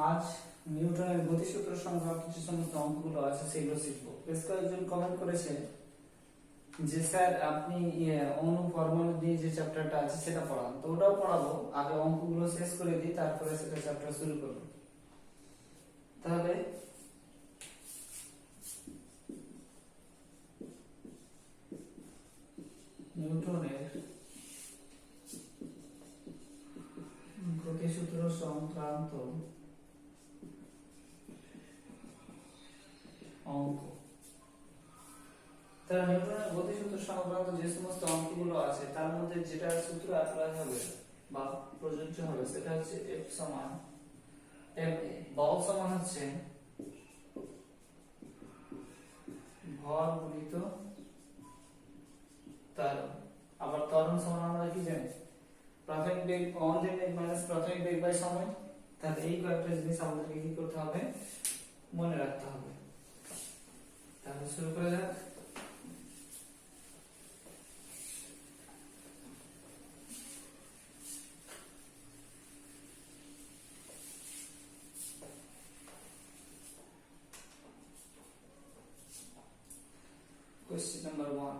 আজ নিউটনের গতিসূত্র সংক্রান্ত যে সমস্ত অঙ্কগুলো আছে সেগুলো শিখবো। বেশ কয়েকজন কমেন্ট করেছে যে স্যার আপনি অণু পরমাণু দিয়ে যে চ্যাপ্টারটা আছে সেটা পড়ান, তো ওটাও পড়াবো। আগে অঙ্কগুলো শেষ করে দিই, তারপরে সেটা চ্যাপ্টার শুরু করব। তাহলে নিউটনের গতিসূত্র সংক্রান্ত অঙ্ক। তাহলে নিউটনের গতিসূত্র সংক্রান্ত যে সমস্ত অঙ্কগুলো আছে তার মধ্যে যেটা সূত্র অ্যাপ্লাই হবে বা প্রযোজ্য হবে সেটা হচ্ছে F সমান ma, বল সমান হচ্ছে ভর গুণিত ত্বরণ। আবার ত্বরণ সমান আমরা কি জানি, প্রাথমিক বেগ অন্তিম বেগ মাইনাস প্রাথমিক বেগ বাই সময়। তাহলে এই কয়েকটা জিনিস আমাদেরকে কি করতে হবে, মনে রাখতে হবে। তাহলে শুরু করা যাক। Question number 1.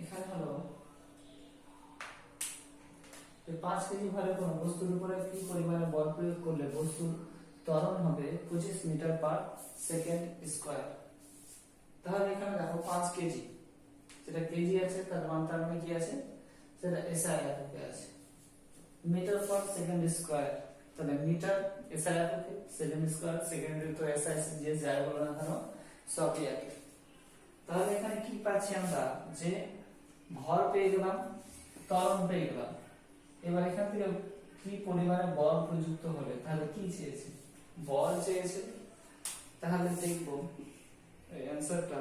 এখানে হলো 5 কেজি ভারের কোনো বস্তুর উপরে কি পরিমাণে বল প্রয়োগ করলে বস্তুর ত্বরণ হবে 25 মিটার পার সেকেন্ড স্কয়ার। তাহলে এখানে দেখো 5 কেজি, যেটা কেজি আছে তার মানটা মানে কি আছে, সেটা এসআই এককে আছে। মিটার পার সেকেন্ড স্কয়ার, তাহলে মিটার এসআই এককে, সেকেন্ড স্কয়ার সেকেন্ডে তো এসআই যে যাই বলো না কেন সবই একই। তাহলে এখানে কি পাচ্ছি আমরা, যে ভর পেয়ে গেলাম, ত্বরণ পেয়ে গেলাম। এবার এখান থেকে কি পরিমাণে বল প্রযুক্ত হলে, তাহলে কি চেয়েছে, বল চেয়েছে। তাহলে দেখব এই অ্যানসারটা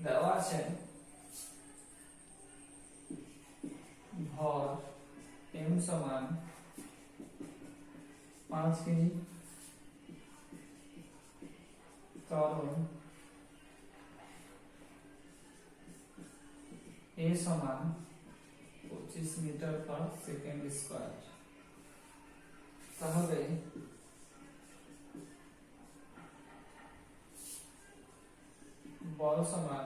দেওয়া আছে। ভর m সমান 5 কেজি, ত্বরণ a সমান 25 মিটার পার সেকেন্ড স্কয়ার। তাহলে বল সমান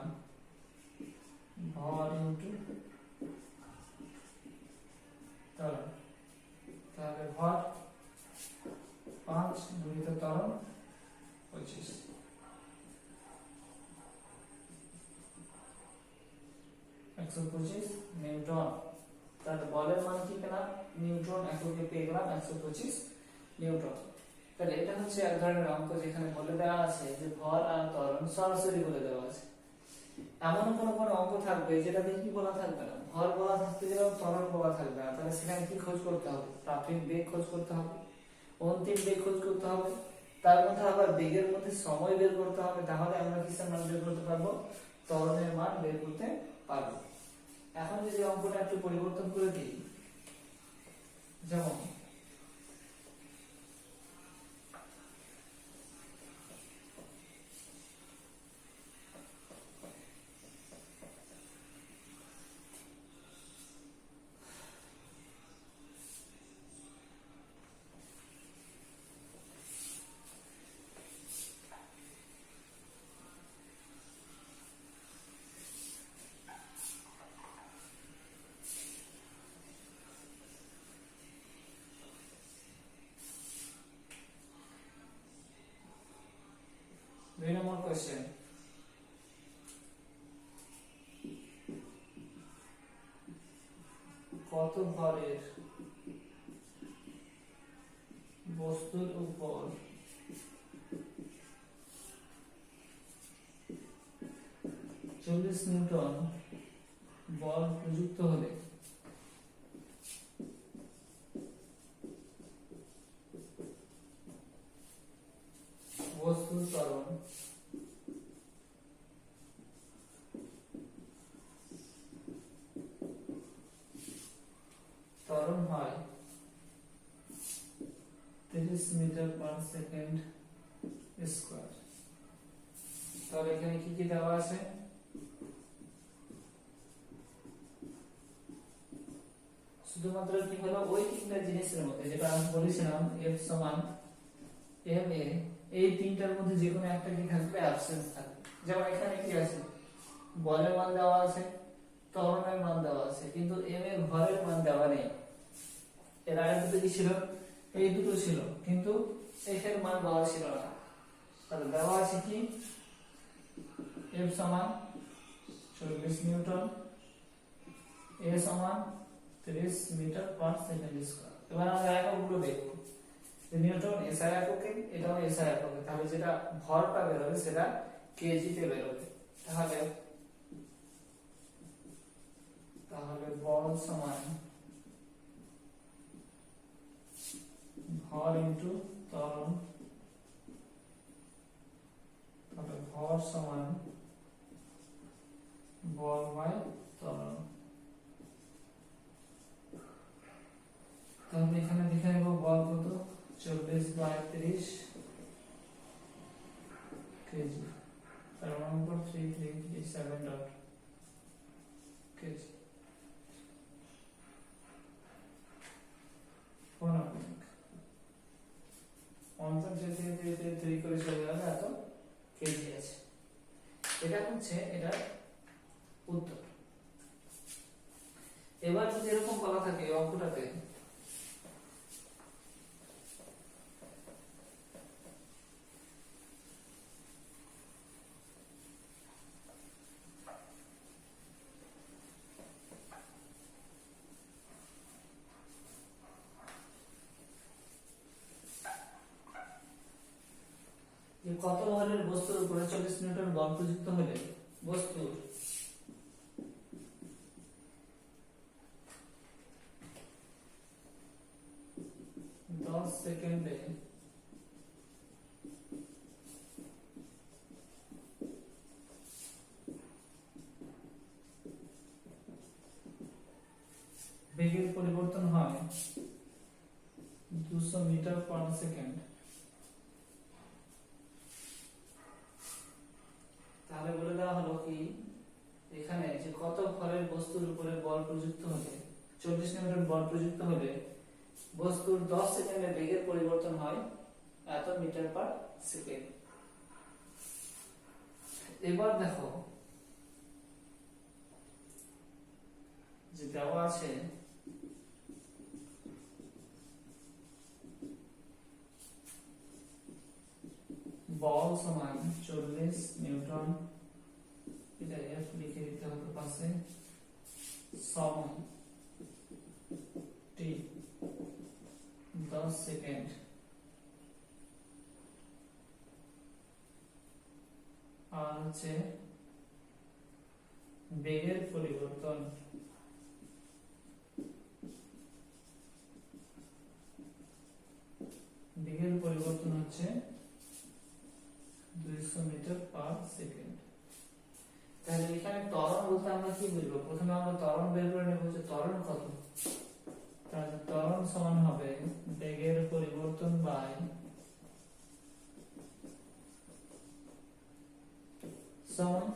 ভর ইনটু ত্বরণ। তাহলে ভর 5 গুণিত ত্বরণ 25, 125 নিউটন। তাহলে বলের মান কি পেলাম, নিউটন এককে পেয়ে গেলাম 125 নিউটন। তাহলে এটা হচ্ছে এক ধরনের অঙ্ক যেখানে বলে দেওয়া আছে যে ভর আর ত্বরণ সরাসরি বলে দেওয়া আছে। এমন কোন অঙ্ক থাকবে যেটাতে কি বলা থাকবে না, ভর বলা থাকতে গেলেও ত্বরণ বলা থাকবে না। তাহলে সেখানে কি খোঁজ করতে হবে, প্রাথমিক বেগ খোঁজ করতে হবে, অন্তিম বেগ খোঁজ করতে হবে, তার মধ্যে আবার বেগের মধ্যে সময় বের করতে হবে। তাহলে আমরা কিসের মান বের করতে পারবো, ত্বরণের মান বের করতে পারবো। এখন যদি অঙ্কটা একটু পরিবর্তন করে দিই, যেমন 2 নম্বর কোশ্চেন, কত ভরের বস্তুর উপর 40 নিউটন বল প্রযুক্ত হলে বস্তুর ত্বরণ হয় 30 মিটার পার সেকেন্ড স্কয়ার। তাহলে এখানে কি কি দেওয়া আছে? শুধুমাত্র কি হলো ওই তিনটা জিনিসের মধ্যে যেটা আমি বলেছিলাম F সমান ma, এই তিনটার মধ্যে যে কোনো একটা কি থাকবে, অ্যাবসেন্স থাকবে। যেমন এখানে কি আছে, বলের মান দেওয়া আছে, ত্বরণের মান দেওয়া আছে, কিন্তু m এর ভরের মান দেওয়া নেই। এর আগে দুটো কি ছিল? এই দুটো ছিল, কিন্তু এর মান দেওয়া ছিল না। তাহলে দেওয়া আছে কি, F সমান 40 নিউটন, a সমান 30 মিটার পার সেকেন্ড স্কয়ার। এবার আমরা এককগুলো দেখব। নিউটন এসআই এককে, এটাও এসআই এককে, তাহলে যেটা ভরটা বের হবে সেটা কেজি তে বের হবে। তাহলে বল সমান ভর ইনটু ত্বরণ, তাহলে ভর সমান বল বাই ত্বরণ। তাহলে এখানে লিখে নেব বল কত, 40 বাই 30 কেজি, তার মান উপর 3337 ডট কেজি। অন্তর যেতে যেতে 3 করে চলে যাবে, এত কেজি আছে। এটা হচ্ছে এটা উত্তর। এবার যদি এরকম বলা থাকে অঙ্কটাতে, কত ভরের বস্তুর উপরে 40 নিউটন বল প্রযুক্ত হলে বস্তুর সেকেন্ডে বেগের পরিবর্তন হয় 200 মিটার পার সেকেন্ড। তাহলে বলে দেওয়া হলো কি, এখানে যে কত ভরের বস্তুর উপরে বল প্রযুক্ত হলে 40 নিউটন বল প্রযুক্ত হলে বস্তুর 10 সেকেন্ডে বেগের পরিবর্তন হয় এত মিটার পার সেকেন্ড। এবার দেখো যে দেওয়া আছে বল সমান 40 নিউটন, এটা F লিখে দিতে হবে পাশে, সময় t 10 সেকেন্ড। আর হচ্ছে বেগের পরিবর্তন হচ্ছে 200 মিটার পার সেকেন্ড। তাহলে এখানে ত্বরণ বলতে আমরা কি বুঝবো? প্রথমে আমরা ত্বরণ বের করে নেব যে ত্বরণ কত। তাহলে ত্বরণ সমান হবে বেগের পরিবর্তন বাই সময়।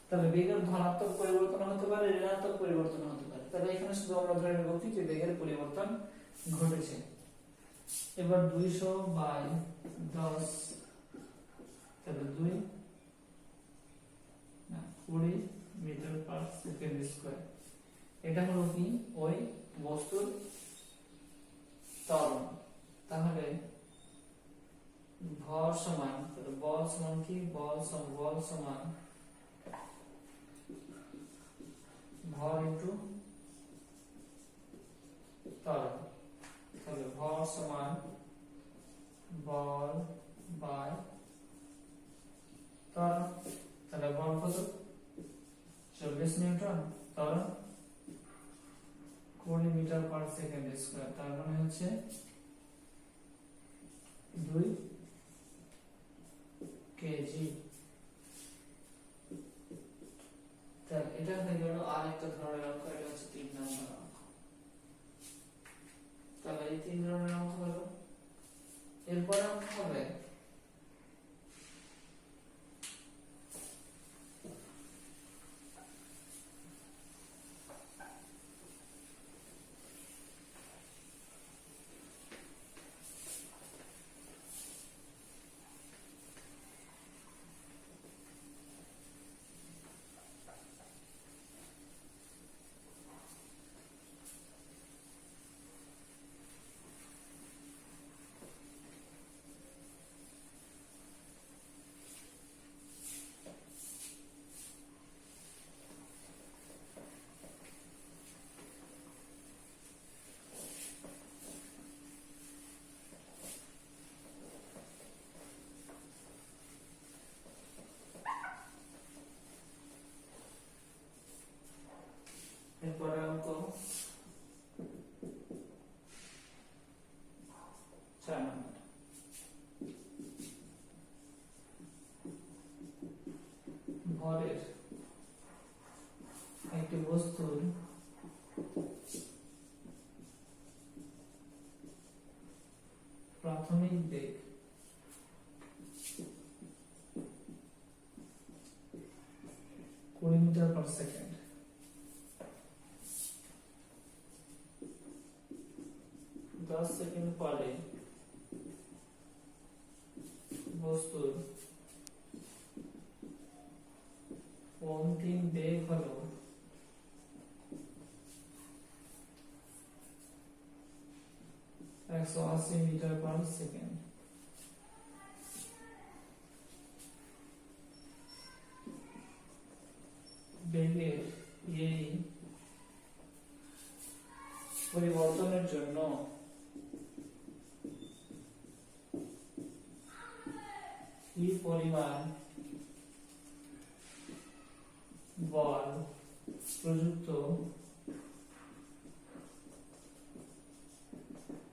তাহলে বেগের ধনাত্মক পরিবর্তন হতে পারে, ঋণাত্মক পরিবর্তন হতে পারে। তাহলে এখানে শুধু আমরা ধরে নেব কি যে বেগের পরিবর্তন ঘটেছে। এবার 200 বাই 10, তাহলে 20 মিটার পার সেকেন্ড স্কয়ার। এটা হলো কি ওই বস্তুর ত্বরণ। তাহলে ভর সমান বল সমান কি বল সমান ভর ইনটু ত্বরণ। তাহলে ভর সমান বল বাই ত্বরণ। তাহলে বল কত 40 নিউটন, ত্বরণ 20 মিটার পার সেকেন্ড স্কয়ার, তার মানে হচ্ছে 2 কেজি। তাহলে এটা হয়ে গেল আরেকটা ধরনের অঙ্ক, এটা হচ্ছে 3 নম্বর অঙ্ক। তাহলে এই 3 ধরনের অঙ্ক হলো। এরপর অঙ্ক হবে এরপরে অঙ্ক 4 নম্বর। ভরের একটি বস্তুর প্রাথমিক বেগ 20 মিটার পার সেকেন্ড, 10 সেকেন্ড পরে বস্তুর অন্তিম বেগ হলো 180 মিটার পার সেকেন্ড। বেগের এই পরিবর্তনের জন্য কি পরিমাণ বল প্রযুক্ত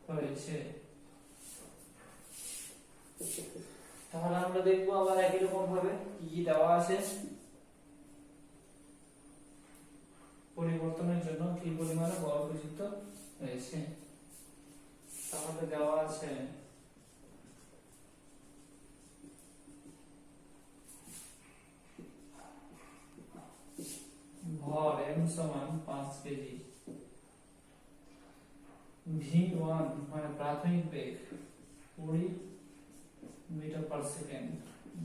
হয়েছে। তাহলে আমরা দেখবো আবার একই রকম ভাবে কি দেওয়া আছে, পরিবর্তনের জন্য কি পরিমাণে বল প্রযুক্ত হয়েছে। তাহলে দেওয়া আছে ভর m সমান 5 কেজি, v1 মানে প্রাথমিক বেগ 20 মিটার পার সেকেন্ড,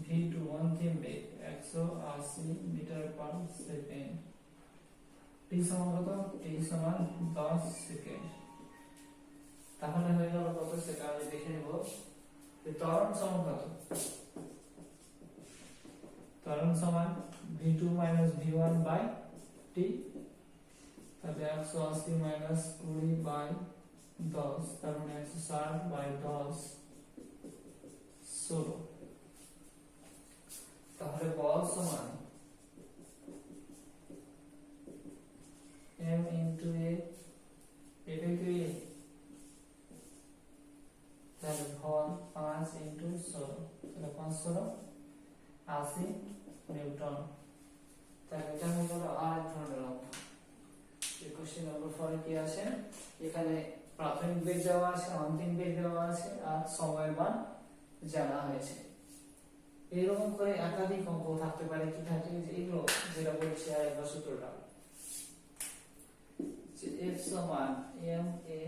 v2 অন্তিম বেগ 180 মিটার পার সেকেন্ড, t সমান কত t সমান 10 সেকেন্ড। তাহলে হয়ে গেল কত সেটা আমি দেখে নেব। ত্বরণ সমান কত, ত্বরণ সমান v2 v1 বাই t, তাহলে 180 20 বাই 10, তার মানে 160 বাই 10 16। তাহলে বল সমান m into a, এটা কি তাহলে ভর 5 into 16, তাহলে 5 16 80 নিউটন। তাহলে এটা হয়ে গেল আর এক ধরনের অঙ্ক। কোশ্চেন নম্বর 4 কি আছে, এখানে প্রাথমিক বেগ দেওয়া আছে, অন্তিম বেগ দেওয়া আছে, আর সময়ের মান জানা হয়েছে। এরকম করে একাধিক অঙ্ক থাকতে পারে, কি থাকে যে এগুলো যেটা বলছি আর একবার সূত্রটা, যে f সমান m a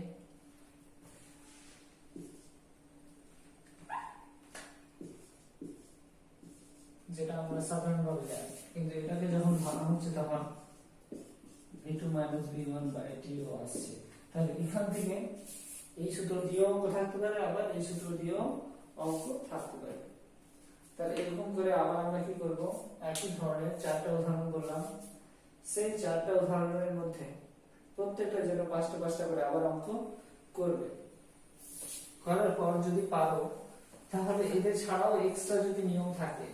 যেটা আমরা সাধারণভাবে জানি, কিন্তু এটাকে যখন ভাঙা হচ্ছে তখন v2 v1 বাই t ও আসছে। তাহলে এখান থেকে এই সূত্র দিয়েও অঙ্ক থাকতে পারে, আবার এই সূত্র দিয়েও অঙ্ক থাকতে পারে। তাহলে এরকম করে আবার আমরা কি করব, একই ধরনের চারটা উদাহরণ করলাম, সেই চারটা উদাহরণের মধ্যে প্রত্যেকটা জন্য পাঁচটা পাঁচটা করে আবার অঙ্ক করবে। করার পর যদি পারো তাহলে এদের ছাড়াও এক্সট্রা যদি নিয়ম থাকে,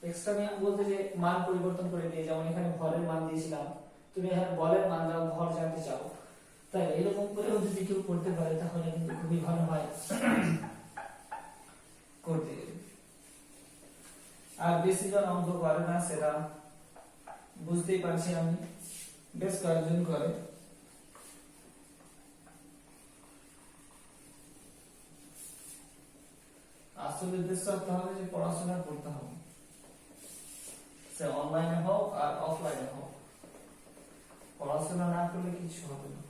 এক্সট্রা নিয়ম বলতে যে মান পরিবর্তন করে দিয়ে, যেমন এখানে ভরের মান দিয়েছিলাম, তুমি এখানে বলের মান দাও, ভর জানতে চাও, তাই এরকম করেও যদি কেউ করতে পারে তাহলে কিন্তু খুবই ভালো হয় করতে। আর বেশি জন অঙ্ক করে না সেটা বুঝতেই পারছি আমি, বেশ কয়েকজন করে। আসলে উদ্দেশ্য তাহলে যে পড়াশোনা করতে হবে, সে অনলাইনে হোক আর অফলাইনে হোক, পড়াশোনা না করলে কিছু হবে না।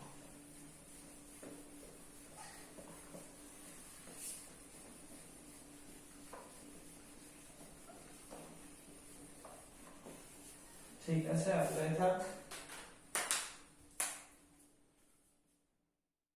ঠিক আছে, আপনারা থাক।